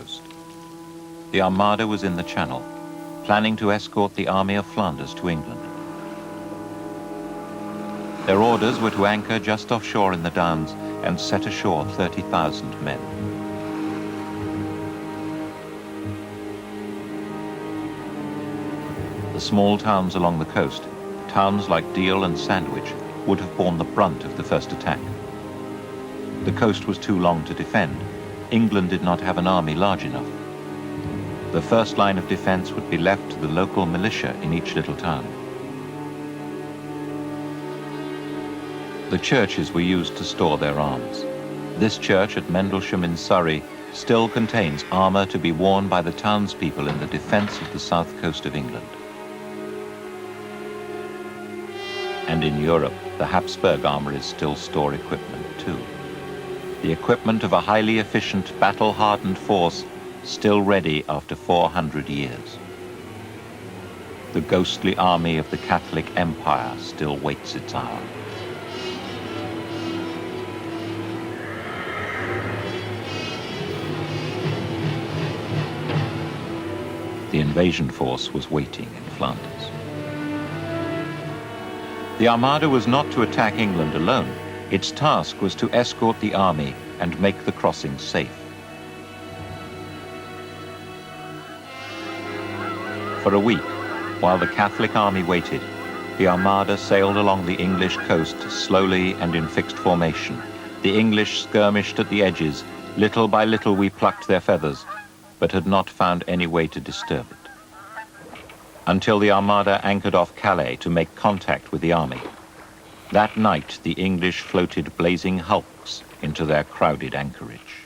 coast. The Armada was in the Channel, planning to escort the Army of Flanders to England. Their orders were to anchor just offshore in the Downs and set ashore 30,000 men. The small towns along the coast, towns like Deal and Sandwich, would have borne the brunt of the first attack. The coast was too long to defend. England did not have an army large enough. The first line of defense would be left to the local militia in each little town. The churches were used to store their arms. This church at Mendlesham in Surrey still contains armour to be worn by the townspeople in the defence of the south coast of England. And in Europe, the Habsburg armories still store equipment too. The equipment of a highly efficient, battle-hardened force still ready after 400 years. The ghostly army of the Catholic Empire still waits its hour. The invasion force was waiting in Flanders. The Armada was not to attack England alone. Its task was to escort the army and make the crossing safe. For a week, while the Catholic army waited, the Armada sailed along the English coast slowly and in fixed formation. The English skirmished at the edges. Little by little we plucked their feathers, but had not found any way to disturb it. Until the Armada anchored off Calais to make contact with the army. That night, the English floated blazing hulks into their crowded anchorage.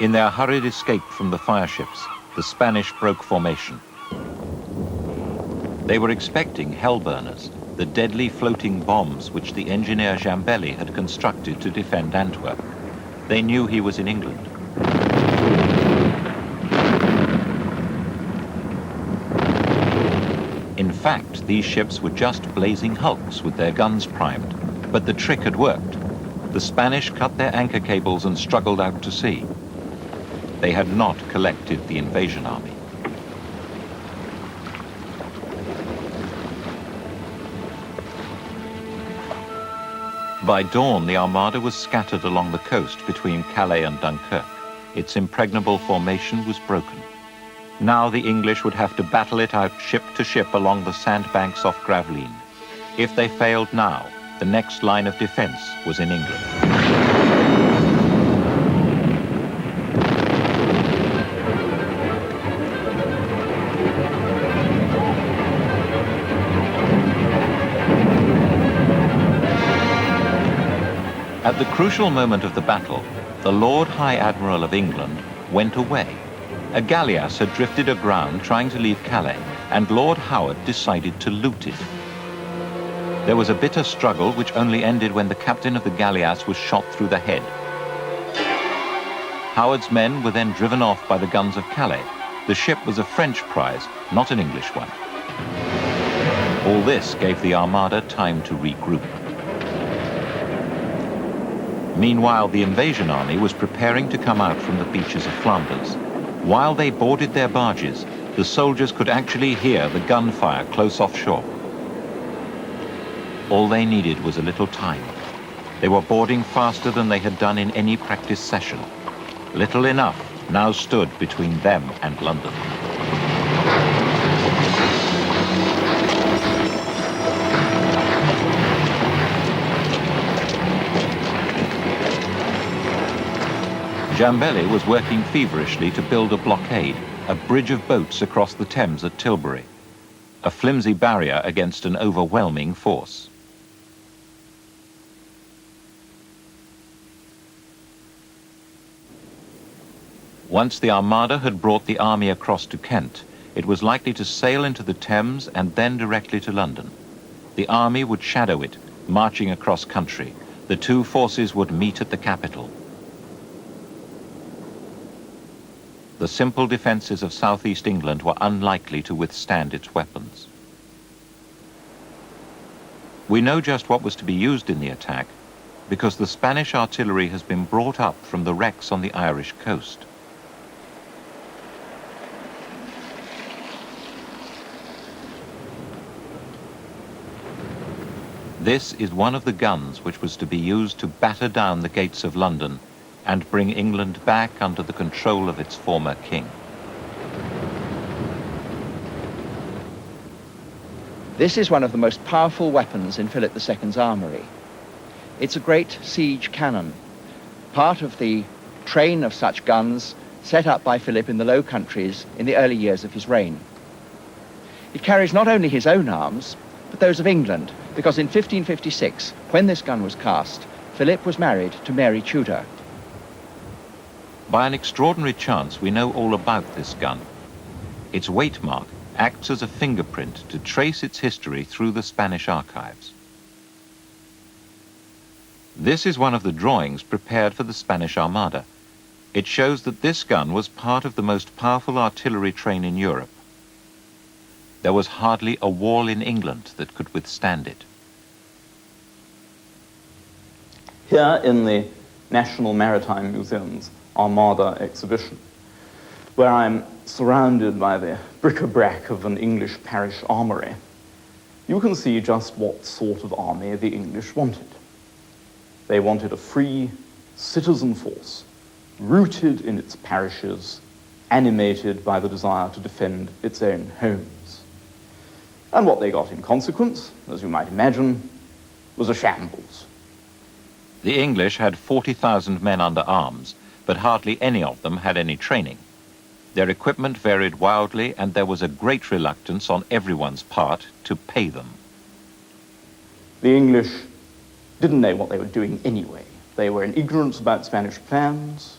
In their hurried escape from the fireships, the Spanish broke formation. They were expecting hellburners, the deadly floating bombs which the engineer Jambelli had constructed to defend Antwerp. They knew he was in England. In fact, these ships were just blazing hulks with their guns primed, but the trick had worked. The Spanish cut their anchor cables and struggled out to sea. They had not collected the invasion army. By dawn, the Armada was scattered along the coast between Calais and Dunkirk. Its impregnable formation was broken. Now the English would have to battle it out ship to ship along the sandbanks off Gravelines. If they failed now, the next line of defense was in England. At the crucial moment of the battle, the Lord High Admiral of England went away. A galleass had drifted aground trying to leave Calais, and Lord Howard decided to loot it. There was a bitter struggle which only ended when the captain of the galleass was shot through the head. Howard's men were then driven off by the guns of Calais. The ship was a French prize, not an English one. All this gave the Armada time to regroup. Meanwhile, the invasion army was preparing to come out from the beaches of Flanders. While they boarded their barges, the soldiers could actually hear the gunfire close offshore. All they needed was a little time. They were boarding faster than they had done in any practice session. Little enough now stood between them and London. Jambeli was working feverishly to build a blockade, a bridge of boats across the Thames at Tilbury, a flimsy barrier against an overwhelming force. Once the Armada had brought the army across to Kent, it was likely to sail into the Thames and then directly to London. The army would shadow it, marching across country. The two forces would meet at the capital. The simple defences of southeast England were unlikely to withstand its weapons. We know just what was to be used in the attack because the Spanish artillery has been brought up from the wrecks on the Irish coast. This is one of the guns which was to be used to batter down the gates of London and bring England back under the control of its former king. This is one of the most powerful weapons in Philip II's armoury. It's a great siege cannon, part of the train of such guns set up by Philip in the Low Countries in the early years of his reign. It carries not only his own arms, but those of England, because in 1556, when this gun was cast, Philip was married to Mary Tudor. By an extraordinary chance, we know all about this gun. Its weight mark acts as a fingerprint to trace its history through the Spanish archives. This is one of the drawings prepared for the Spanish Armada. It shows that this gun was part of the most powerful artillery train in Europe. There was hardly a wall in England that could withstand it. Here in the National Maritime Museum's Armada exhibition, where I'm surrounded by the bric-a-brac of an English parish armoury, you can see just what sort of army the English wanted. They wanted a free citizen force, rooted in its parishes, animated by the desire to defend its own homes. And what they got in consequence, as you might imagine, was a shambles. The English had 40,000 men under arms, but hardly any of them had any training. Their equipment varied wildly, and there was a great reluctance on everyone's part to pay them. The English didn't know what they were doing anyway. They were in ignorance about Spanish plans.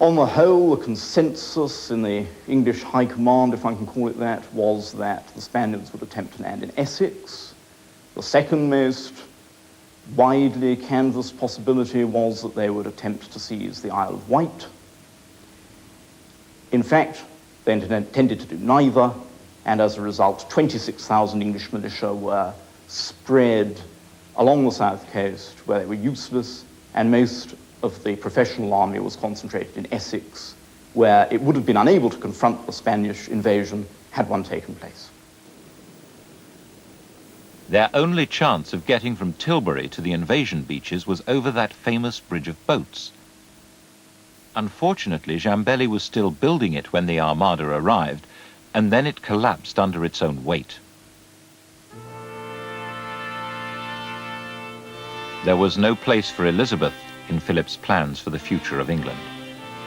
On the whole, the consensus in the English High Command, if I can call it that, was that the Spaniards would attempt to land in Essex. The second most widely canvassed possibility was that they would attempt to seize the Isle of Wight. In fact, they intended to do neither, and as a result, 26,000 English militia were spread along the south coast where they were useless, and most of the professional army was concentrated in Essex, where it would have been unable to confront the Spanish invasion had one taken place. Their only chance of getting from Tilbury to the invasion beaches was over that famous bridge of boats. Unfortunately, Jambeli was still building it when the Armada arrived, and then it collapsed under its own weight. There was no place for Elizabeth in Philip's plans for the future of England.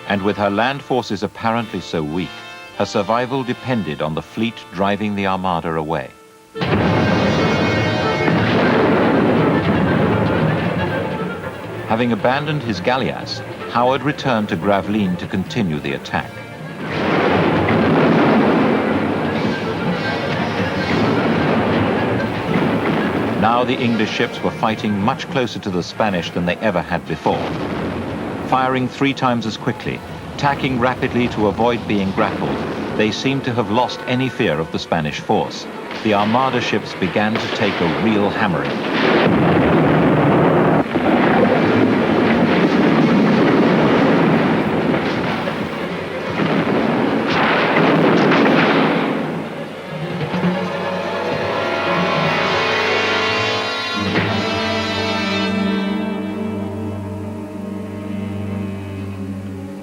And with her land forces apparently so weak, her survival depended on the fleet driving the Armada away. Having abandoned his galleass, Howard returned to Gravelines to continue the attack. Now the English ships were fighting much closer to the Spanish than they ever had before. Firing 3 times as quickly, tacking rapidly to avoid being grappled, they seemed to have lost any fear of the Spanish force. The Armada ships began to take a real hammering.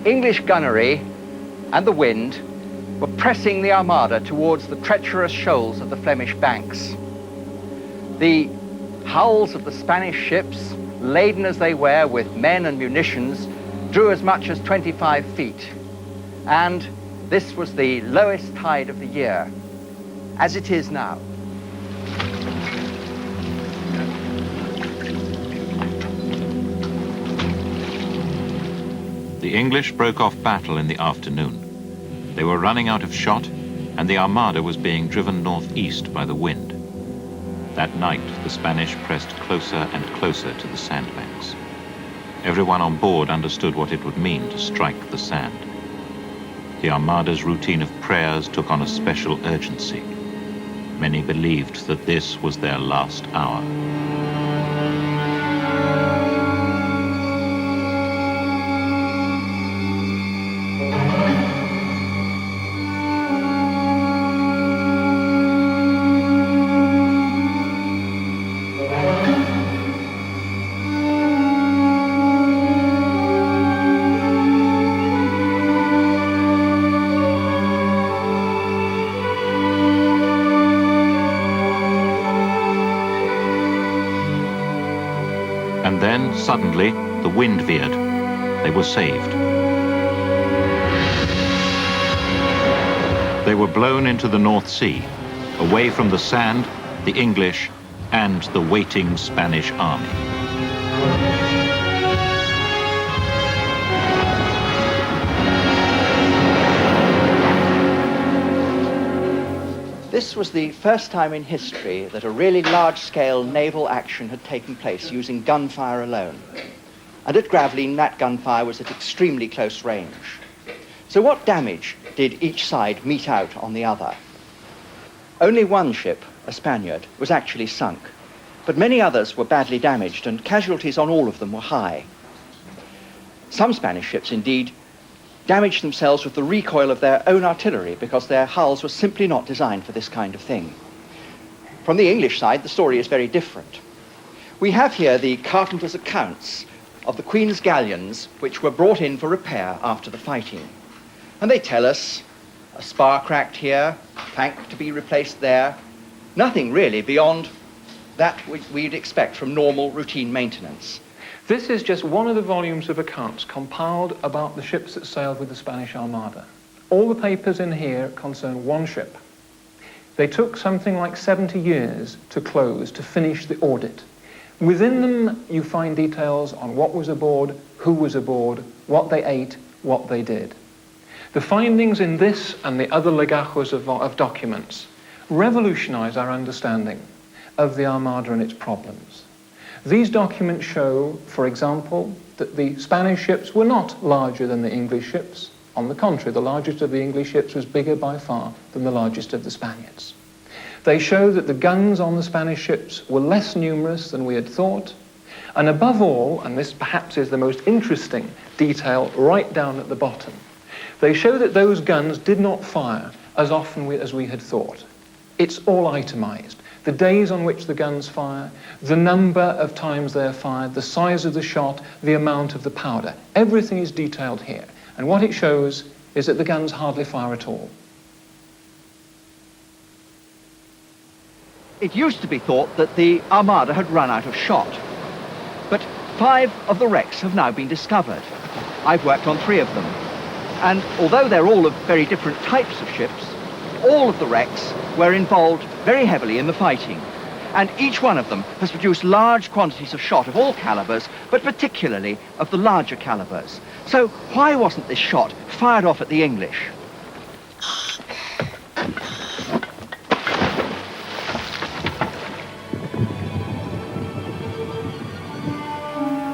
English gunnery and the wind were pressing the Armada towards the treacherous shoals of the Flemish banks. The hulls of the Spanish ships, laden as they were with men and munitions, drew as much as 25 feet. And this was the lowest tide of the year, as it is now. The English broke off battle in the afternoon. They were running out of shot, and the Armada was being driven northeast by the wind. That night, the Spanish pressed closer and closer to the sandbanks. Everyone on board understood what it would mean to strike the sand. The Armada's routine of prayers took on a special urgency. Many believed that this was their last hour. And then, suddenly, the wind veered. They were saved. They were blown into the North Sea, away from the sand, the English, and the waiting Spanish army. This was the first time in history that a really large-scale naval action had taken place using gunfire alone. And at Gravelines, that gunfire was at extremely close range. So what damage did each side mete out on the other? Only one ship, a Spaniard, was actually sunk, but many others were badly damaged, and casualties on all of them were high. Some Spanish ships, indeed, damaged themselves with the recoil of their own artillery because their hulls were simply not designed for this kind of thing. From the English side, the story is very different. We have here the carpenter's accounts of the Queen's galleons which were brought in for repair after the fighting. And they tell us a spar cracked here, a plank to be replaced there, nothing really beyond that which we'd expect from normal routine maintenance. This is just one of the volumes of accounts compiled about the ships that sailed with the Spanish Armada. All the papers in here concern one ship. They took something like 70 years to close, to finish the audit. Within them, you find details on what was aboard, who was aboard, what they ate, what they did. The findings in this and the other legajos of documents revolutionize our understanding of the Armada and its problems. These documents show, for example, that the Spanish ships were not larger than the English ships. On the contrary, the largest of the English ships was bigger by far than the largest of the Spaniards. They show that the guns on the Spanish ships were less numerous than we had thought. And above all, and this perhaps is the most interesting detail right down at the bottom, they show that those guns did not fire as often as we had thought. It's all itemized. The days on which the guns fire, the number of times they're fired, the size of the shot, the amount of the powder. Everything is detailed here. And what it shows is that the guns hardly fire at all. It used to be thought that the Armada had run out of shot, but 5 of the wrecks have now been discovered. I've worked on 3 of them. And although they're all of very different types of ships, all of the wrecks were involved very heavily in the fighting. And each one of them has produced large quantities of shot of all calibers, but particularly of the larger calibers. So why wasn't this shot fired off at the English?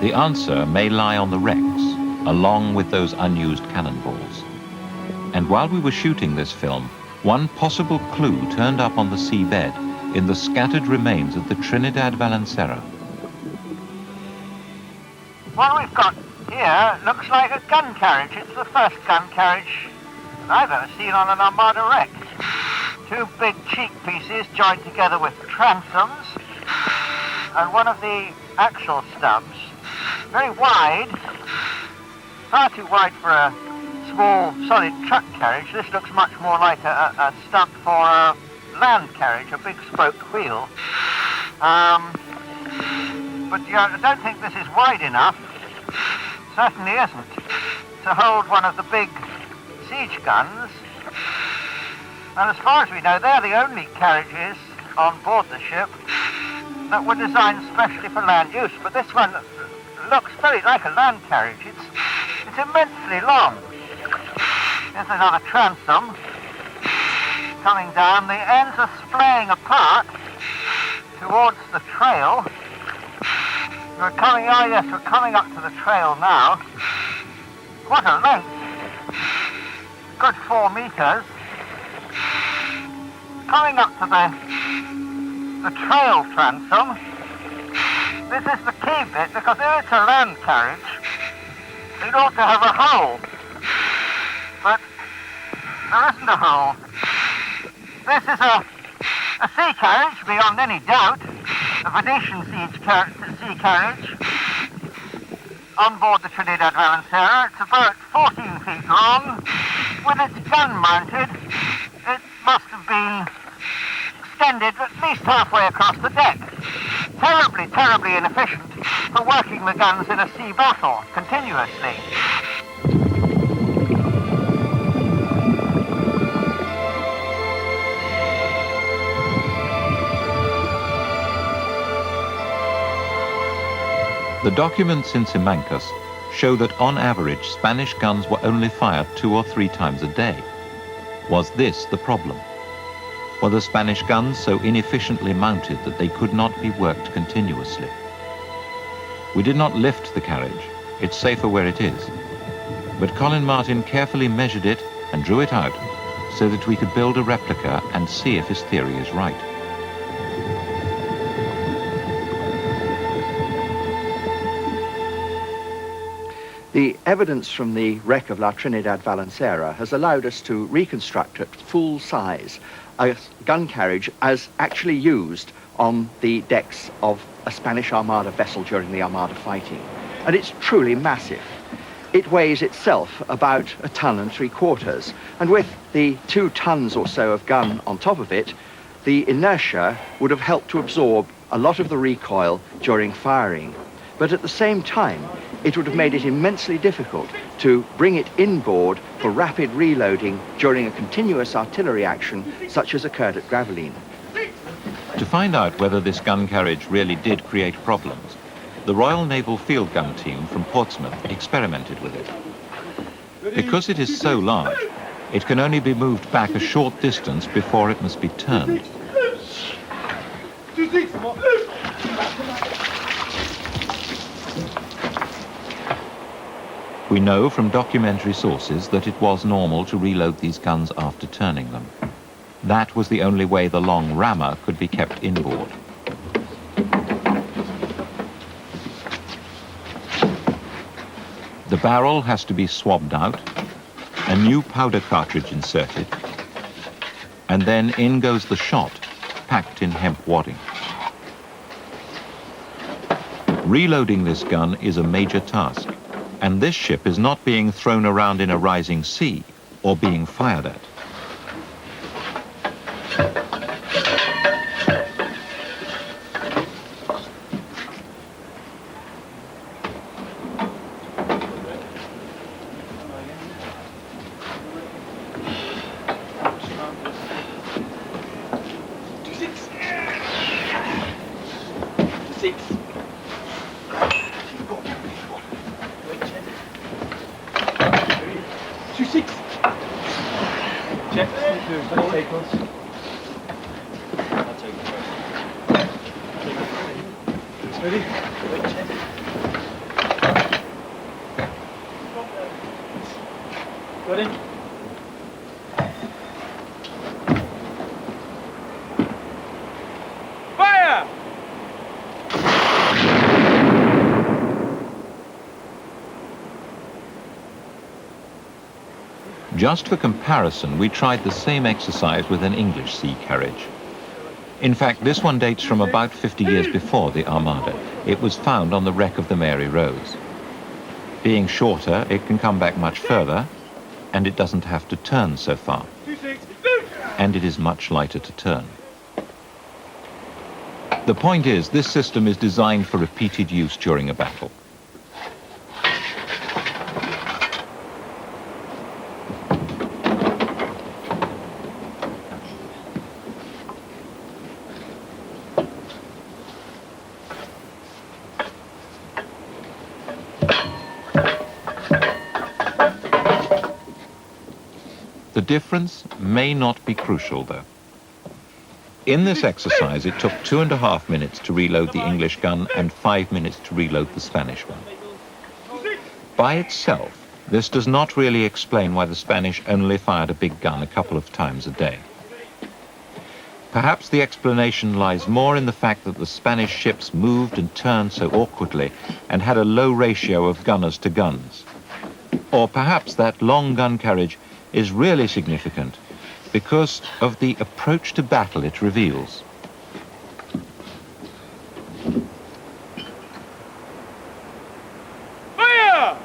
The answer may lie on the wrecks, along with those unused cannonballs. And while we were shooting this film, one possible clue turned up on the seabed in the scattered remains of the Trinidad Valancero. What we've got here looks like a gun carriage. It's the first gun carriage that I've ever seen on an Armada wreck. 2 big cheek pieces joined together with transoms, and one of the axle stubs, very wide, far too wide for a small, solid truck carriage. This looks much more like a stump for a land carriage, a big spoked wheel. But I don't think this is wide enough, certainly isn't, to hold one of the big siege guns. And as far as we know, they're the only carriages on board the ship that were designed specially for land use. But this one looks very like a land carriage. It's immensely long. Here's another transom coming down. The ends are splaying apart towards the trail. We're coming, oh yes, we're coming up to the trail now. What a length. Good 4 meters. Coming up to the trail transom. This is the key bit, because if it's a land carriage, it ought to have a hole. But there isn't a hole. This is a sea carriage, beyond any doubt. A Venetian sea carriage on board the Trinidad Valenciera. It's about 14 feet long. With its gun mounted, it must have been extended at least halfway across the deck. Terribly, terribly inefficient for working the guns in a sea battle continuously. The documents in Simancas show that on average Spanish guns were only fired 2 or 3 times a day. Was this the problem? Were the Spanish guns so inefficiently mounted that they could not be worked continuously? We did not lift the carriage. It's safer where it is. But Colin Martin carefully measured it and drew it out so that we could build a replica and see if his theory is right. The evidence from the wreck of La Trinidad Valenciera has allowed us to reconstruct at full size a gun carriage as actually used on the decks of a Spanish Armada vessel during the Armada fighting. And it's truly massive. It weighs itself about 1.75 tons, and with the 2 tons or so of gun on top of it, the inertia would have helped to absorb a lot of the recoil during firing. But at the same time, it would have made it immensely difficult to bring it inboard for rapid reloading during a continuous artillery action such as occurred at Gravelines. To find out whether this gun carriage really did create problems, the Royal Naval Field Gun Team from Portsmouth experimented with it. Because it is so large, it can only be moved back a short distance before it must be turned. We know from documentary sources that it was normal to reload these guns after turning them. That was the only way the long rammer could be kept inboard. The barrel has to be swabbed out, a new powder cartridge inserted, and then in goes the shot, packed in hemp wadding. Reloading this gun is a major task, and this ship is not being thrown around in a rising sea or being fired at. Just for comparison, we tried the same exercise with an English sea carriage. In fact, this one dates from about 50 years before the Armada. It was found on the wreck of the Mary Rose. Being shorter, it can come back much further, and it doesn't have to turn so far. And it is much lighter to turn. The point is, this system is designed for repeated use during a battle. The difference may not be crucial, though. In this exercise, it took 2.5 minutes to reload the English gun and 5 minutes to reload the Spanish one. By itself, this does not really explain why the Spanish only fired a big gun a couple of times a day. Perhaps the explanation lies more in the fact that the Spanish ships moved and turned so awkwardly and had a low ratio of gunners to guns. Or perhaps that long gun carriage is really significant because of the approach to battle it reveals. Fire!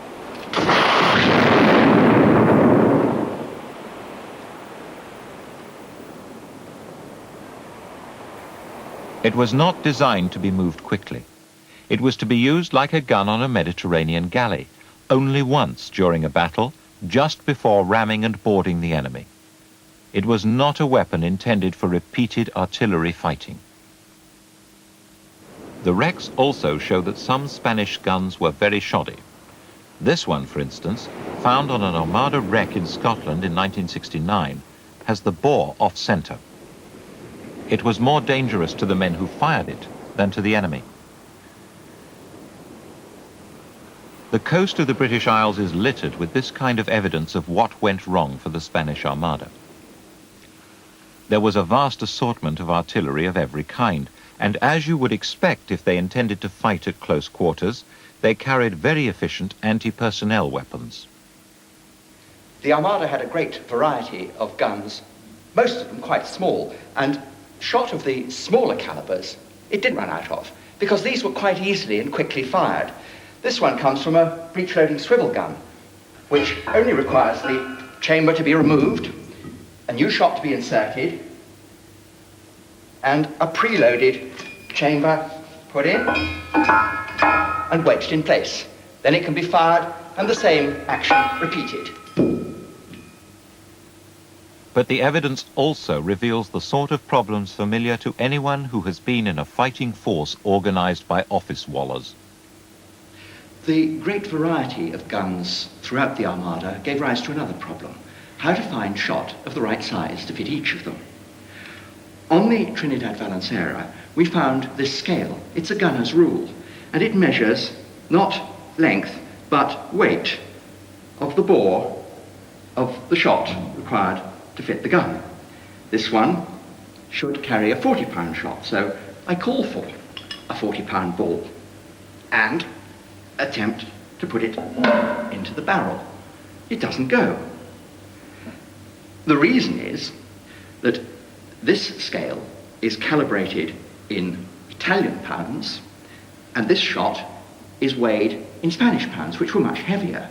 It was not designed to be moved quickly. It was to be used like a gun on a Mediterranean galley, only once during a battle, just before ramming and boarding the enemy. It was not a weapon intended for repeated artillery fighting. The wrecks also show that some Spanish guns were very shoddy. This one, for instance, found on an Armada wreck in Scotland in 1969, has the bore off-center. It was more dangerous to the men who fired it than to the enemy. The coast of the British Isles is littered with this kind of evidence of what went wrong for the Spanish Armada. There was a vast assortment of artillery of every kind, and as you would expect if they intended to fight at close quarters, they carried very efficient anti-personnel weapons. The Armada had a great variety of guns, most of them quite small, and shot of the smaller calibers it didn't run out of, because these were quite easily and quickly fired. This one comes from a breech-loading swivel gun, which only requires the chamber to be removed, a new shot to be inserted, and a preloaded chamber put in and wedged in place. Then it can be fired and the same action repeated. But the evidence also reveals the sort of problems familiar to anyone who has been in a fighting force organized by office wallers. The great variety of guns throughout the Armada gave rise to another problem: how to find shot of the right size to fit each of them. On the Trinidad Valancera, we found this scale. It's a gunner's rule, and it measures not length, but weight of the bore of the shot required to fit the gun. This one should carry a 40-pound shot, so I call for a 40-pound ball and attempt to put it into the barrel. It doesn't go. The reason is that this scale is calibrated in Italian pounds, and this shot is weighed in Spanish pounds, which were much heavier.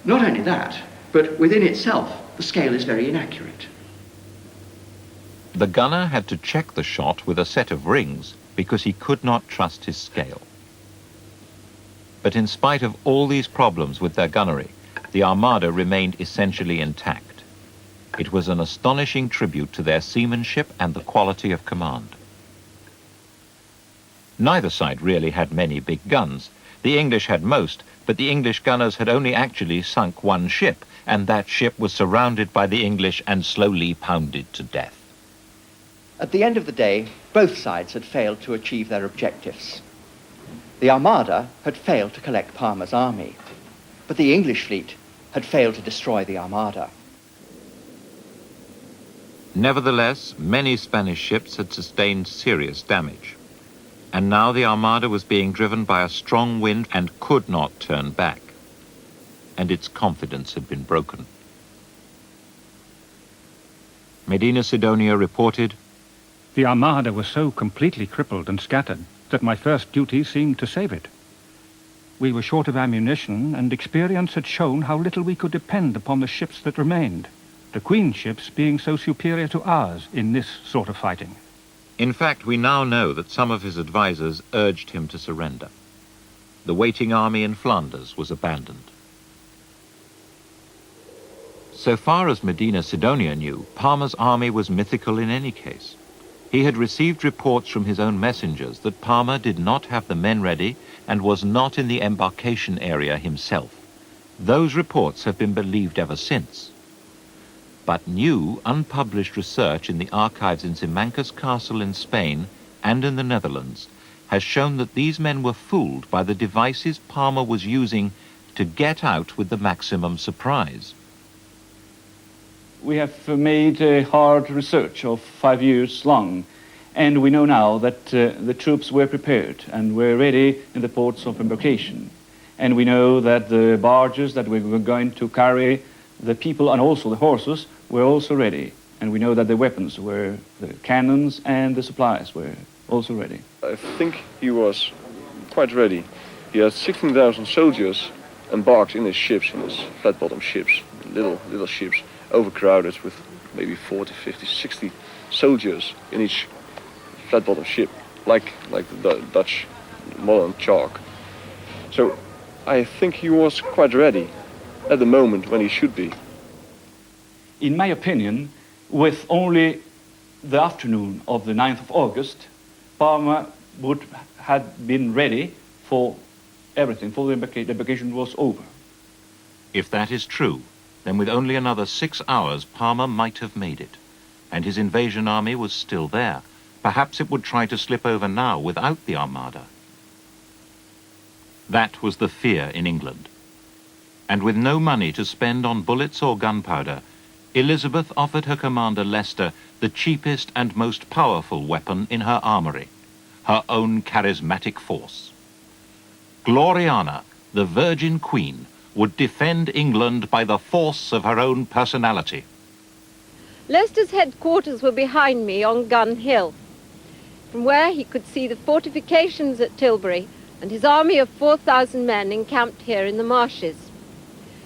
Not only that, but within itself, the scale is very inaccurate. The gunner had to check the shot with a set of rings because he could not trust his scale. But in spite of all these problems with their gunnery, the Armada remained essentially intact. It was an astonishing tribute to their seamanship and the quality of command. Neither side really had many big guns. The English had most, but the English gunners had only actually sunk one ship, and that ship was surrounded by the English and slowly pounded to death. At the end of the day, both sides had failed to achieve their objectives. The Armada had failed to collect Parma's army, but the English fleet had failed to destroy the Armada. Nevertheless, many Spanish ships had sustained serious damage, and now the Armada was being driven by a strong wind and could not turn back, and its confidence had been broken. Medina Sidonia reported, "The Armada was so completely crippled and scattered that my first duty seemed to save it. We were short of ammunition, and experience had shown how little we could depend upon the ships that remained, the Queen's ships being so superior to ours in this sort of fighting. In fact, we now know that some of his advisers urged him to surrender. The waiting army in Flanders was abandoned. So far as Medina Sidonia knew, Parma's army was mythical in any case. He had received reports from his own messengers that Parma did not have the men ready and was not in the embarkation area himself. Those reports have been believed ever since. But new, unpublished research in the archives in Simancas Castle in Spain and in the Netherlands has shown that these men were fooled by the devices Parma was using to get out with the maximum surprise. We have made hard research of 5 years long, and we know now that the troops were prepared and were ready in the ports of embarkation. And we know that the barges that we were going to carry the people and also the horses were also ready. And we know that the weapons were, the cannons and the supplies were also ready. I think he was quite ready. He had 16,000 soldiers embarked in his ships, in his flat-bottom ships, little ships, overcrowded with maybe 40, 50, 60 soldiers in each flat-bottom ship, like the Dutch modern Chark. So I think he was quite ready at the moment when he should be. In my opinion, with only the afternoon of the 9th of August, Parma would have been ready for everything, for the embarkation was over. If that is true, then with only another 6 hours, Parma might have made it. And his invasion army was still there. Perhaps it would try to slip over now without the Armada. That was the fear in England. And with no money to spend on bullets or gunpowder, Elizabeth offered her commander Leicester the cheapest and most powerful weapon in her armory, her own charismatic force. Gloriana, the Virgin Queen, would defend England by the force of her own personality. Leicester's headquarters were behind me on Gun Hill, from where he could see the fortifications at Tilbury and his army of 4,000 men encamped here in the marshes.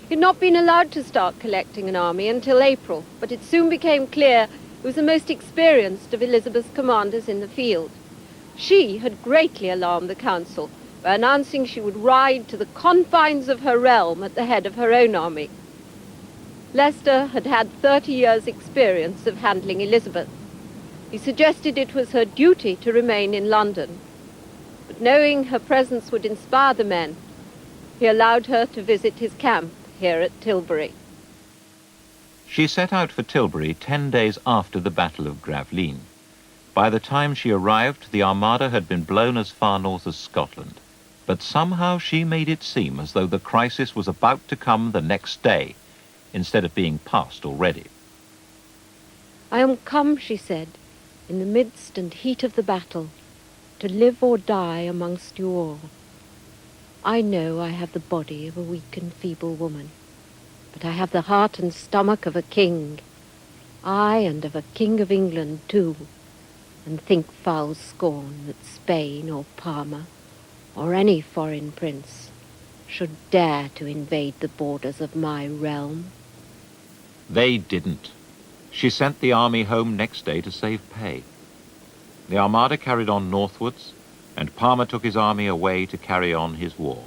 He had not been allowed to start collecting an army until April, but it soon became clear he was the most experienced of Elizabeth's commanders in the field. She had greatly alarmed the council by announcing she would ride to the confines of her realm at the head of her own army. Leicester had had 30 years' experience of handling Elizabeth. He suggested it was her duty to remain in London, but knowing her presence would inspire the men, he allowed her to visit his camp here at Tilbury. She set out for Tilbury 10 days after the Battle of Gravelines. By the time she arrived, the Armada had been blown as far north as Scotland. But somehow she made it seem as though the crisis was about to come the next day, instead of being past already. I am come, she said, in the midst and heat of the battle, to live or die amongst you all. I know I have the body of a weak and feeble woman, but I have the heart and stomach of a king, aye, and of a king of England too, and think foul scorn that Spain or Parma, or any foreign prince, should dare to invade the borders of my realm. They didn't. She sent the army home next day to save pay. The Armada carried on northwards, and Parma took his army away to carry on his war.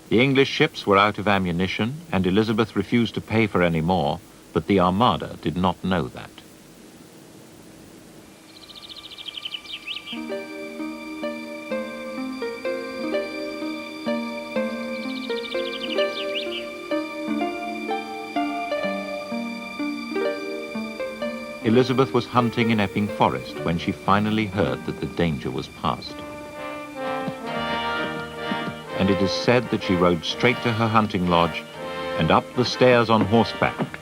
The English ships were out of ammunition, and Elizabeth refused to pay for any more, but the Armada did not know that. Elizabeth was hunting in Epping Forest when she finally heard that the danger was past. And it is said that she rode straight to her hunting lodge and up the stairs on horseback.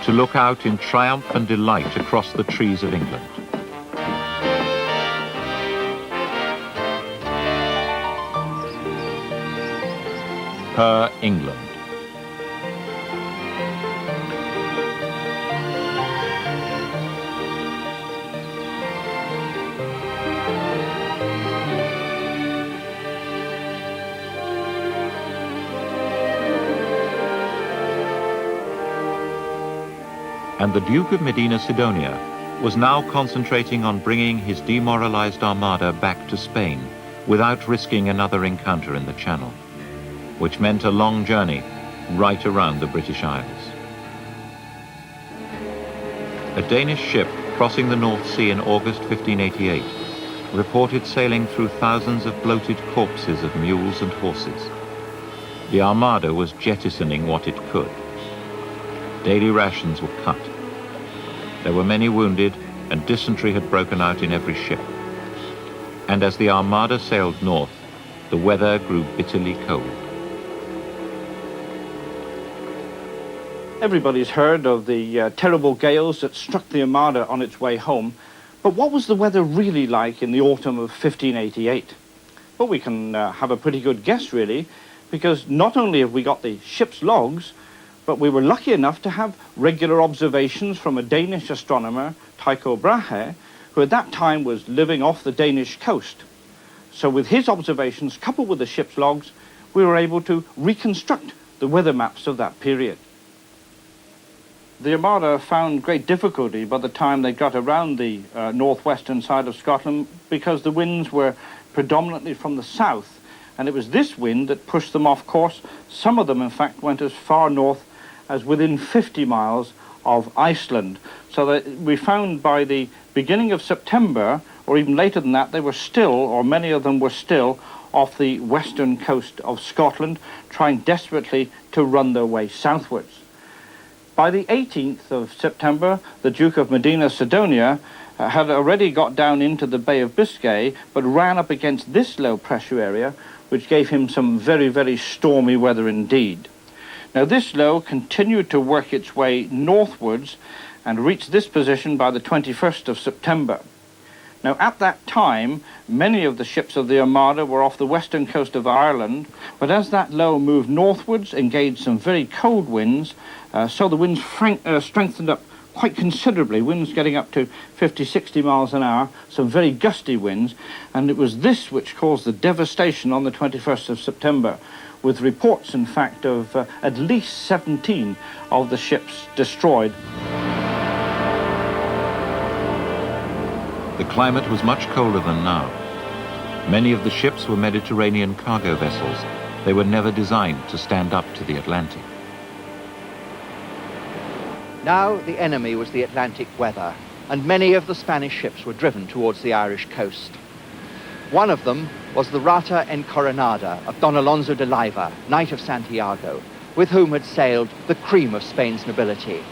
To look out in triumph and delight across the trees of England. Her England. and the Duke of Medina Sidonia was now concentrating on bringing his demoralized armada back to Spain without risking another encounter in the Channel, which meant a long journey right around the British Isles. A Danish ship crossing the North Sea in August 1588 reported sailing through thousands of bloated corpses of mules and horses. The Armada was jettisoning what it could. Daily rations were cut. There were many wounded, and dysentery had broken out in every ship. And as the Armada sailed north, the weather grew bitterly cold. Everybody's heard of the terrible gales that struck the Armada on its way home, but what was the weather really like in the autumn of 1588? Well, we can have a pretty good guess, really, because not only have we got the ship's logs, but we were lucky enough to have regular observations from a Danish astronomer, Tycho Brahe, who at that time was living off the Danish coast. So with his observations coupled with the ship's logs, we were able to reconstruct the weather maps of that period. The Armada found great difficulty by the time they got around the northwestern side of Scotland, because the winds were predominantly from the south, and it was this wind that pushed them off course. Some of them, in fact, went as far north as within 50 miles of Iceland. So that we found by the beginning of September, or even later than that, they were still, or many of them were still, off the western coast of Scotland, trying desperately to run their way southwards. By the 18th of September, the Duke of Medina Sidonia had already got down into the Bay of Biscay, but ran up against this low pressure area, which gave him some very, very stormy weather indeed. Now, this low continued to work its way northwards and reached this position by the 21st of September. Now, at that time, many of the ships of the Armada were off the western coast of Ireland, but as that low moved northwards, engaged some very cold winds, so the winds strengthened up quite considerably, winds getting up to 50, 60 miles an hour, some very gusty winds, and it was this which caused the devastation on the 21st of September, with reports, in fact, of at least 17 of the ships destroyed. The climate was much colder than now. Many of the ships were Mediterranean cargo vessels. They were never designed to stand up to the Atlantic. Now the enemy was the Atlantic weather, and many of the Spanish ships were driven towards the Irish coast. One of them was the Rata Encoronada of Don Alonso de Leiva, Knight of Santiago, with whom had sailed the cream of Spain's nobility.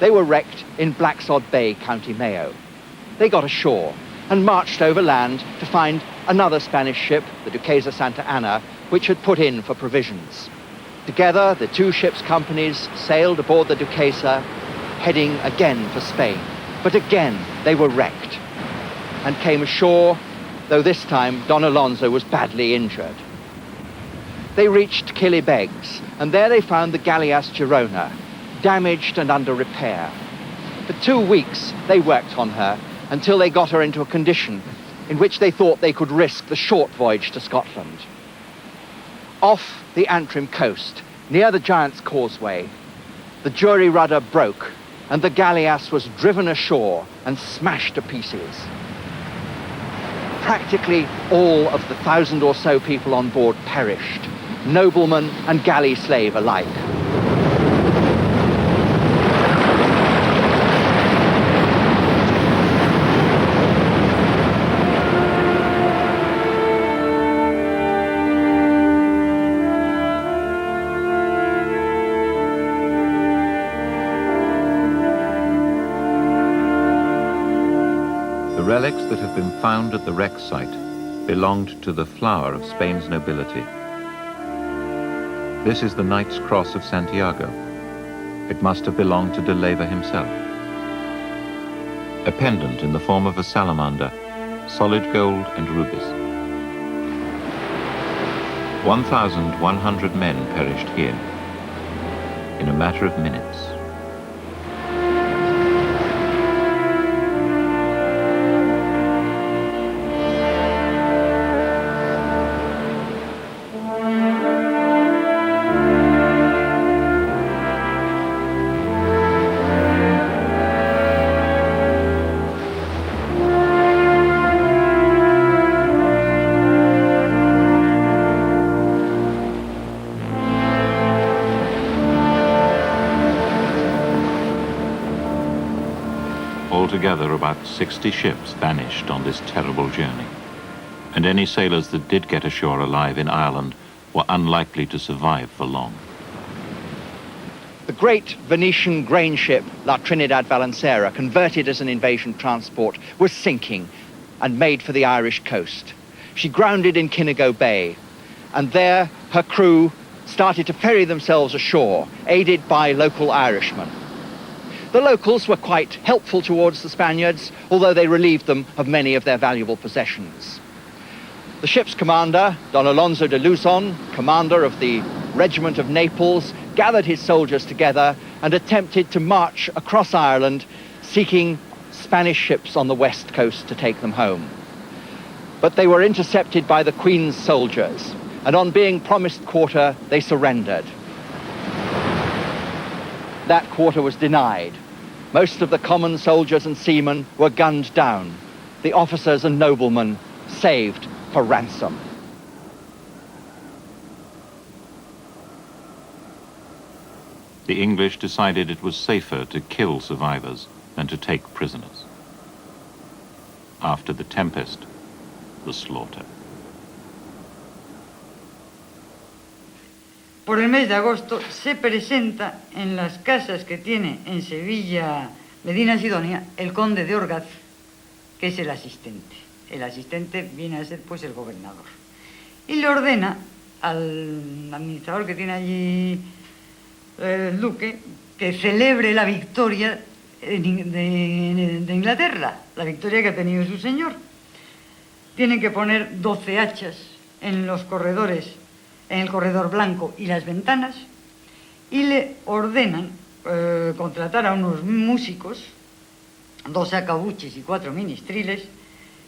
They were wrecked in Blacksod Bay, County Mayo. They got ashore and marched overland to find another Spanish ship, the Duquesa Santa Ana, which had put in for provisions. Together, the two ships' companies sailed aboard the Duquesa, heading again for Spain. But again, they were wrecked and came ashore, though this time Don Alonso was badly injured. They reached Killybegs, and there they found the galleass Girona, damaged and under repair. For 2 weeks, they worked on her until they got her into a condition in which they thought they could risk the short voyage to Scotland. Off the Antrim coast, near the Giant's Causeway, the jury rudder broke and the galleass was driven ashore and smashed to pieces. Practically all of the 1,000 or so people on board perished, nobleman and galley slave alike. The relics that have been found at the wreck site belonged to the flower of Spain's nobility. This is the Knight's Cross of Santiago. It must have belonged to de Leiva himself. A pendant in the form of a salamander, solid gold and rubies. 1,100 men perished here in a matter of minutes. Altogether, about 60 ships vanished on this terrible journey, and any sailors that did get ashore alive in Ireland were unlikely to survive for long. The great Venetian grain ship La Trinidad Valenciera, converted as an invasion transport, was sinking and made for the Irish coast. She grounded in Kinnigo Bay, and there her crew started to ferry themselves ashore, aided by local Irishmen. The locals were quite helpful towards the Spaniards, although they relieved them of many of their valuable possessions. The ship's commander, Don Alonso de Luzon, commander of the Regiment of Naples, gathered his soldiers together and attempted to march across Ireland, seeking Spanish ships on the west coast to take them home. But they were intercepted by the Queen's soldiers, and on being promised quarter, they surrendered. That quarter was denied. Most of the common soldiers and seamen were gunned down. The officers and noblemen saved for ransom. The English decided it was safer to kill survivors than to take prisoners. After the tempest, the slaughter. Por el mes de agosto se presenta en las casas que tiene en Sevilla, Medina Sidonia, el conde de Orgaz, que es el asistente. El asistente viene a ser pues el gobernador. Y le ordena al administrador que tiene allí el duque que celebre la victoria de Inglaterra, la victoria que ha tenido su señor. Tienen que poner 12 hachas en los corredores, en el corredor blanco y las ventanas, y le ordenan contratar a unos músicos, 2 sacabuches y 4 ministriles,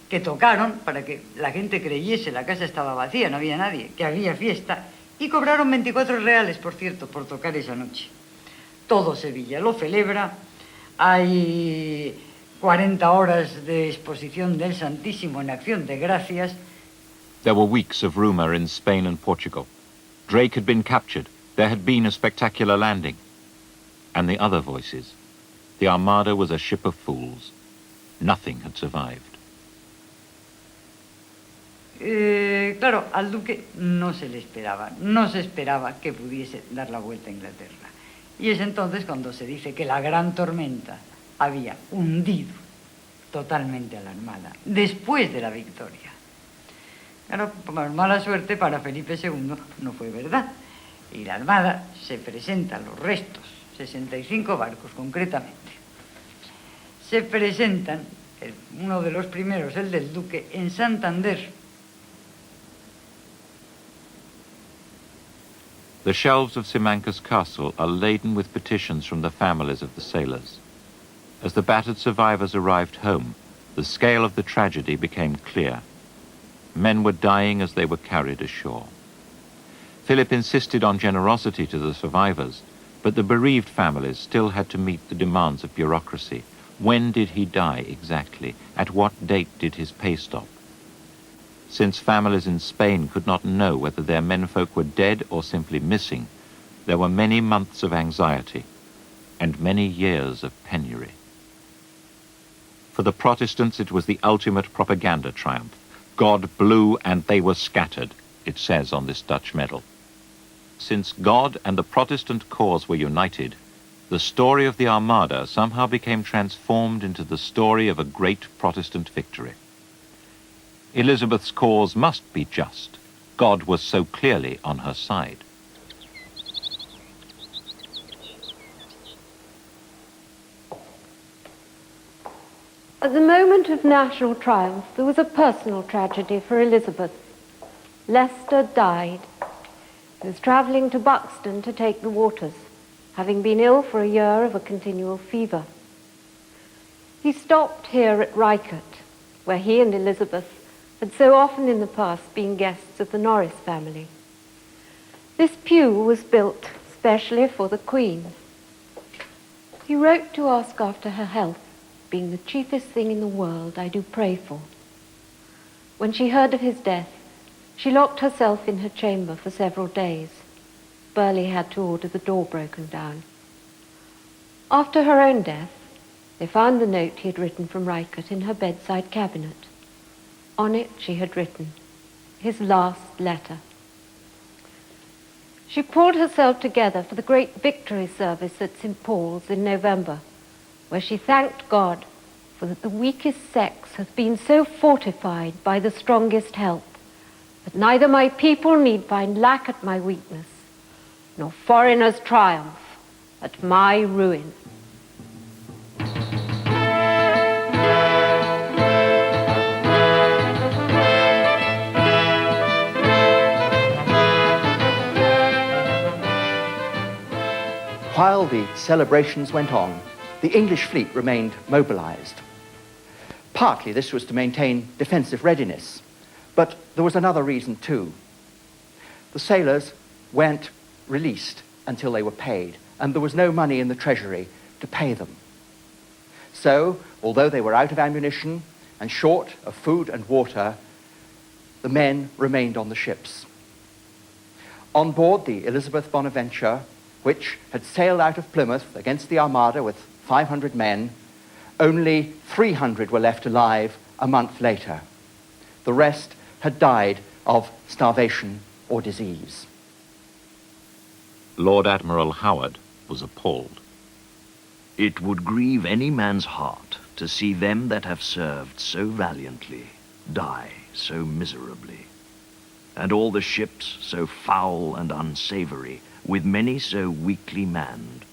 que tocaron para que la gente creyese, la casa estaba vacía, no había nadie, que había fiesta, y cobraron 24 reales, por cierto, por tocar esa noche. Todo Sevilla lo celebra, hay 40 horas de exposición del Santísimo en acción de gracias. There were weeks of rumor in Spain and Portugal. Drake had been captured. There had been a spectacular landing. And the other voices. The Armada was a ship of fools. Nothing had survived. Claro, al duque no se le esperaba, no se esperaba que pudiese dar la vuelta a Inglaterra. Y es entonces cuando se dice que la gran tormenta había hundido totalmente a la Armada, después de la victoria. Claro, por mala suerte para Felipe II no fue verdad. Y la Armada se presenta, los restos, 65 barcos concretamente, se presentan, uno de los primeros, el del duque, en Santander. The shelves of Simancas Castle are laden with petitions from the families of the sailors. As the battered survivors arrived home, the scale of the tragedy became clear. Men were dying as they were carried ashore. Philip insisted on generosity to the survivors, but the bereaved families still had to meet the demands of bureaucracy. When did he die exactly? At what date did his pay stop? Since families in Spain could not know whether their menfolk were dead or simply missing, there were many months of anxiety and many years of penury. For the Protestants, it was the ultimate propaganda triumph. God blew and they were scattered, it says on this Dutch medal. Since God and the Protestant cause were united, the story of the Armada somehow became transformed into the story of a great Protestant victory. Elizabeth's cause must be just. God was so clearly on her side. At the moment of national triumph, there was a personal tragedy for Elizabeth. Leicester died. He was travelling to Buxton to take the waters, having been ill for a year of a continual fever. He stopped here at Rycote, where he and Elizabeth had so often in the past been guests of the Norris family. This pew was built specially for the Queen. He wrote to ask after her health, being the chiefest thing in the world I do pray for. When she heard of his death, she locked herself in her chamber for several days. Burleigh had to order the door broken down. After her own death, they found the note he had written from Rykert in her bedside cabinet. On it she had written, his last letter. She pulled herself together for the great victory service at St. Paul's in November, where she thanked God for that the weakest sex hath been so fortified by the strongest help, that neither my people need find lack at my weakness, nor foreigners triumph at my ruin. While the celebrations went on, the English fleet remained mobilized. Partly this was to maintain defensive readiness, but there was another reason too. The sailors weren't released until they were paid, and there was no money in the treasury to pay them. So, although they were out of ammunition and short of food and water, the men remained on the ships. On board the Elizabeth Bonaventure, which had sailed out of Plymouth against the Armada with 500 men, only 300 were left alive a month later. The rest had died of starvation or disease. Lord Admiral Howard was appalled. It would grieve any man's heart to see them that have served so valiantly die so miserably, and all the ships so foul and unsavoury, with many so weakly manned,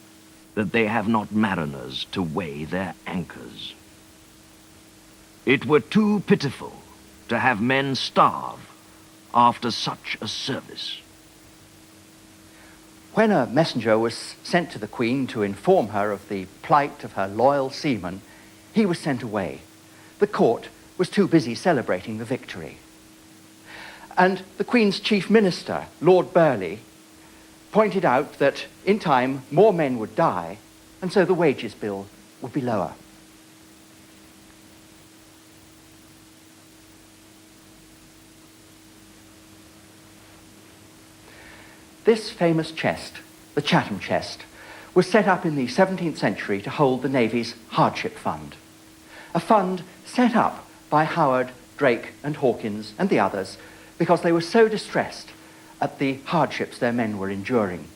that they have not mariners to weigh their anchors. It were too pitiful to have men starve after such a service. When a messenger was sent to the Queen to inform her of the plight of her loyal seamen, he was sent away. The court was too busy celebrating the victory. And the Queen's chief minister, Lord Burleigh, pointed out that in time more men would die, and so the wages bill would be lower. This famous chest, the Chatham chest, was set up in the 17th century to hold the Navy's hardship fund, a fund set up by Howard, Drake and Hawkins and the others because they were so distressed at the hardships their men were enduring.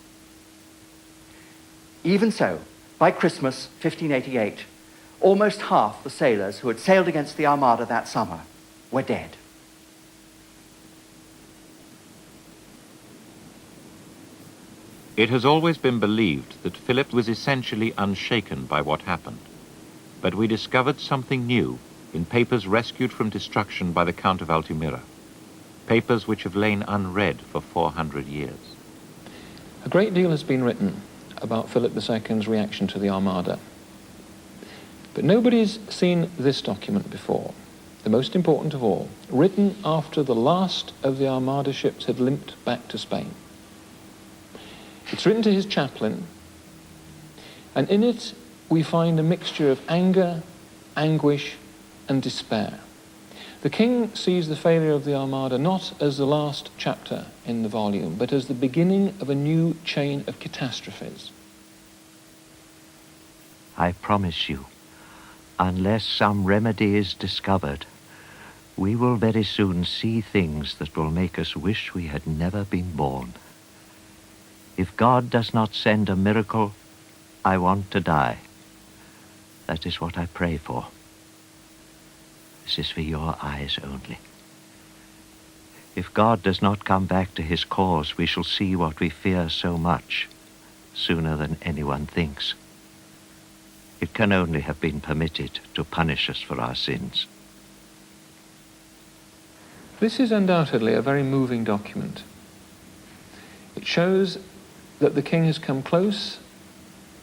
Even so, by Christmas 1588, almost half the sailors who had sailed against the Armada that summer were dead. It has always been believed that Philip was essentially unshaken by what happened, but we discovered something new in papers rescued from destruction by the Count of Altamira, papers which have lain unread for 400 years. A great deal has been written about Philip II's reaction to the Armada, but nobody's seen this document before, the most important of all, written after the last of the Armada ships had limped back to Spain. It's written to his chaplain, and in it we find a mixture of anger, anguish, and despair. The king sees the failure of the Armada not as the last chapter in the volume, but as the beginning of a new chain of catastrophes. I promise you, unless some remedy is discovered, we will very soon see things that will make us wish we had never been born. If God does not send a miracle, I want to die. That is what I pray for. This is for your eyes only. If God does not come back to his cause, we shall see what we fear so much, sooner than anyone thinks. It can only have been permitted to punish us for our sins. This is undoubtedly a very moving document. It shows that the king has come close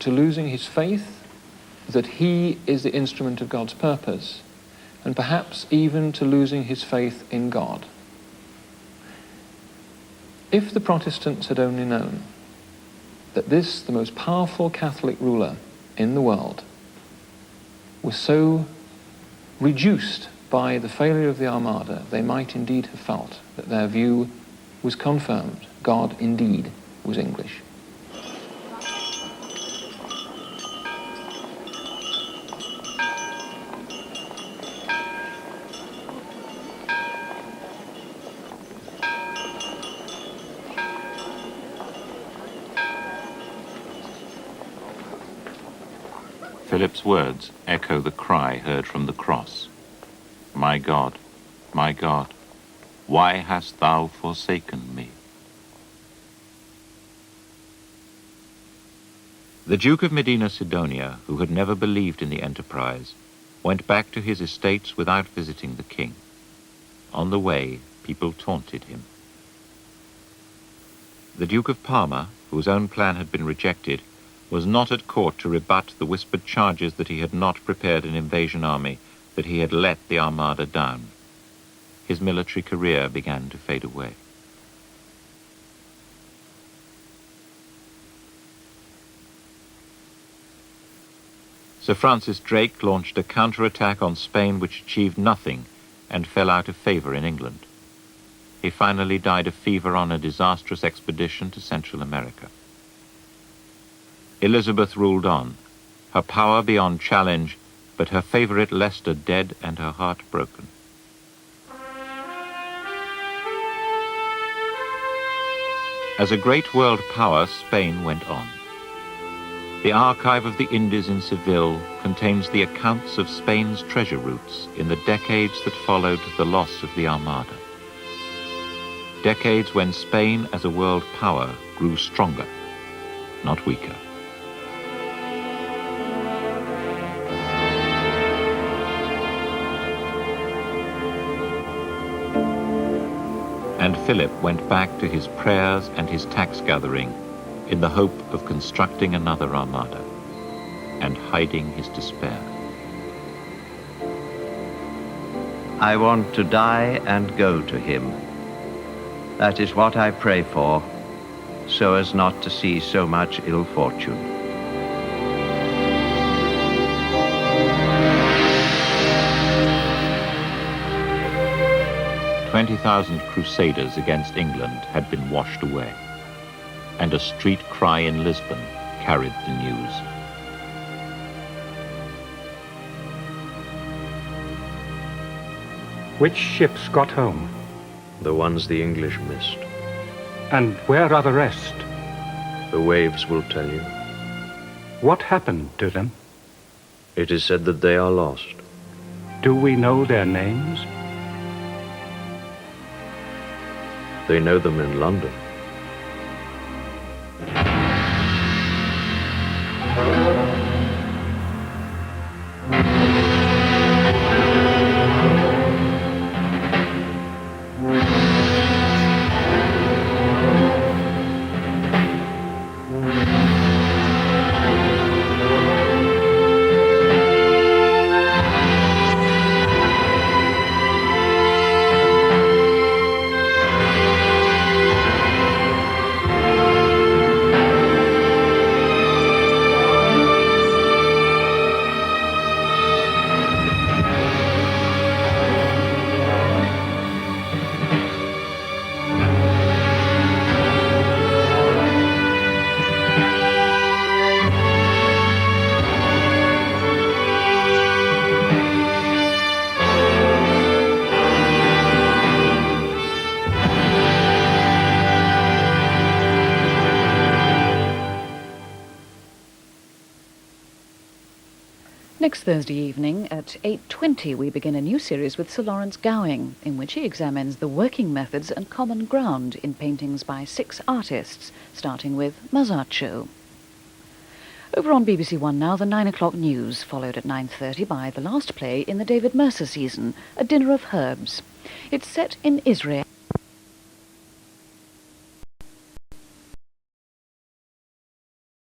to losing his faith, that he is the instrument of God's purpose, and perhaps even to losing his faith in God. If the Protestants had only known that this, the most powerful Catholic ruler in the world, was so reduced by the failure of the Armada, they might indeed have felt that their view was confirmed. God indeed was English. Philip's words echo the cry heard from the cross. My God, why hast thou forsaken me? The Duke of Medina Sidonia, who had never believed in the enterprise, went back to his estates without visiting the king. On the way, people taunted him. The Duke of Parma, whose own plan had been rejected, was not at court to rebut the whispered charges that he had not prepared an invasion army, that he had let the Armada down. His military career began to fade away. Sir Francis Drake launched a counterattack on Spain which achieved nothing and fell out of favour in England. He finally died of fever on a disastrous expedition to Central America. Elizabeth ruled on, her power beyond challenge, but her favourite Leicester dead and her heart broken. As a great world power, Spain went on. The archive of the Indies in Seville contains the accounts of Spain's treasure routes in the decades that followed the loss of the Armada. Decades when Spain as a world power grew stronger, not weaker. And Philip went back to his prayers and his tax gathering in the hope of constructing another armada and hiding his despair. I want to die and go to him. That is what I pray for, so as not to see so much ill fortune. "20,000 crusaders against England had been washed away, and a street cry in Lisbon carried the news. Which ships got home? The ones the English missed. And where are the rest? The waves will tell you. What happened to them? It is said that they are lost. Do we know their names? They know them in London. Next Thursday evening at 8:20 we begin a new series with Sir Lawrence Gowing, in which he examines the working methods and common ground in paintings by 6 artists, starting with Masaccio. Over on BBC One now, the 9 o'clock news, followed at 9:30 by the last play in the David Mercer season, A Dinner of Herbs. It's set in Israel.